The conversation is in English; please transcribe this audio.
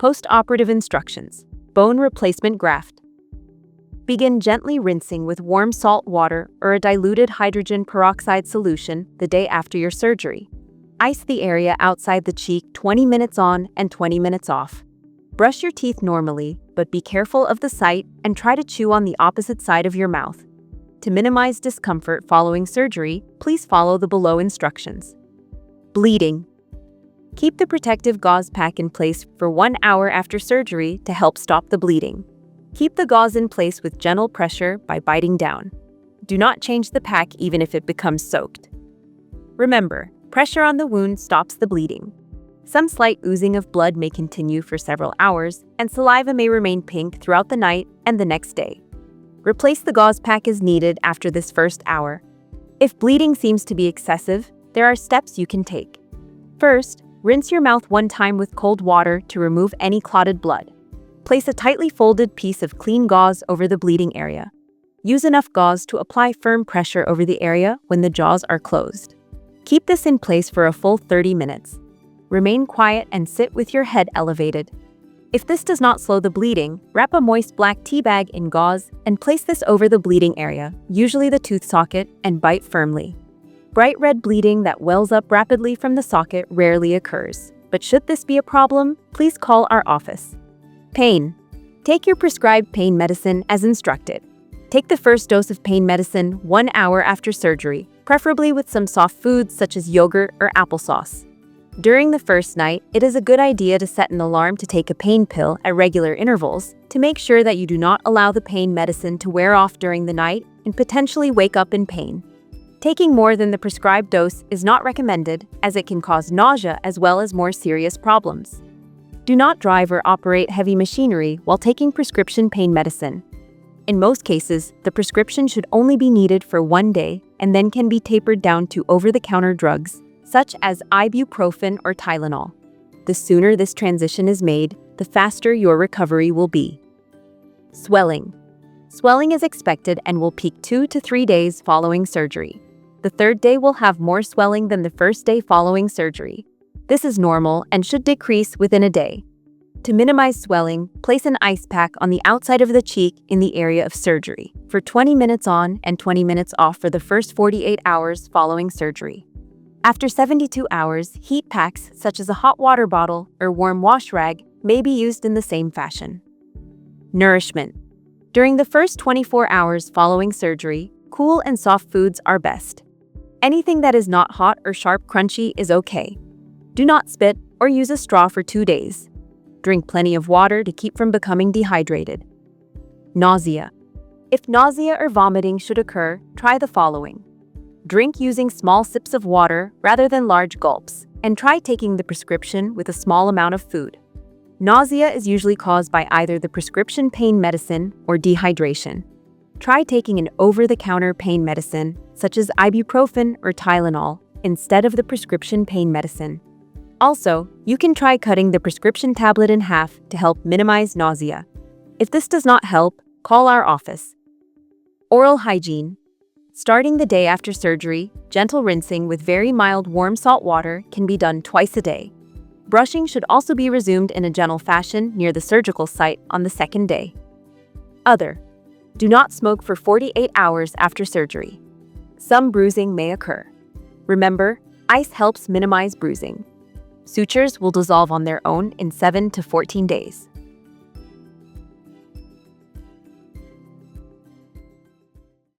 Post-operative instructions. Bone replacement graft. Begin gently rinsing with warm salt water or a diluted hydrogen peroxide solution the day after your surgery. Ice the area outside the cheek 20 minutes on and 20 minutes off. Brush your teeth normally, but be careful of the site and try to chew on the opposite side of your mouth. To minimize discomfort following surgery, please follow the below instructions. Bleeding. Keep the protective gauze pack in place for 1 hour after surgery to help stop the bleeding. Keep the gauze in place with gentle pressure by biting down. Do not change the pack even if it becomes soaked. Remember, pressure on the wound stops the bleeding. Some slight oozing of blood may continue for several hours, and saliva may remain pink throughout the night and the next day. Replace the gauze pack as needed after this first hour. If bleeding seems to be excessive, there are steps you can take. First, rinse your mouth 1 time with cold water to remove any clotted blood. Place a tightly folded piece of clean gauze over the bleeding area. Use enough gauze to apply firm pressure over the area when the jaws are closed. Keep this in place for a full 30 minutes. Remain quiet and sit with your head elevated. If this does not slow the bleeding, wrap a moist black tea bag in gauze and place this over the bleeding area, usually the tooth socket, and bite firmly. Bright red bleeding that wells up rapidly from the socket rarely occurs, but should this be a problem, please call our office. Pain. Take your prescribed pain medicine as instructed. Take the first dose of pain medicine 1 hour after surgery, preferably with some soft foods such as yogurt or applesauce. During the first night, it is a good idea to set an alarm to take a pain pill at regular intervals to make sure that you do not allow the pain medicine to wear off during the night and potentially wake up in pain. Taking more than the prescribed dose is not recommended, as it can cause nausea as well as more serious problems. Do not drive or operate heavy machinery while taking prescription pain medicine. In most cases, the prescription should only be needed for 1 day and then can be tapered down to over-the-counter drugs, such as ibuprofen or Tylenol. The sooner this transition is made, the faster your recovery will be. Swelling. Swelling is expected and will peak 2 to 3 days following surgery. The 3rd day will have more swelling than the 1st day following surgery. This is normal and should decrease within a day. To minimize swelling, place an ice pack on the outside of the cheek in the area of surgery for 20 minutes on and 20 minutes off for the first 48 hours following surgery. After 72 hours, heat packs such as a hot water bottle or warm wash rag may be used in the same fashion. Nourishment. During the first 24 hours following surgery, cool and soft foods are best. Anything that is not hot or sharp crunchy is okay. Do not spit or use a straw for 2 days. Drink plenty of water to keep from becoming dehydrated. Nausea. If nausea or vomiting should occur, try the following. Drink using small sips of water rather than large gulps, and try taking the prescription with a small amount of food. Nausea is usually caused by either the prescription pain medicine or dehydration. Try taking an over-the-counter pain medicine, such as ibuprofen or Tylenol, instead of the prescription pain medicine. Also, you can try cutting the prescription tablet in half to help minimize nausea. If this does not help, call our office. Oral hygiene. Starting the day after surgery, gentle rinsing with very mild warm salt water can be done twice a day. Brushing should also be resumed in a gentle fashion near the surgical site on the 2nd day. Other. Do not smoke for 48 hours after surgery. Some bruising may occur. Remember, ice helps minimize bruising. Sutures will dissolve on their own in 7 to 14 days.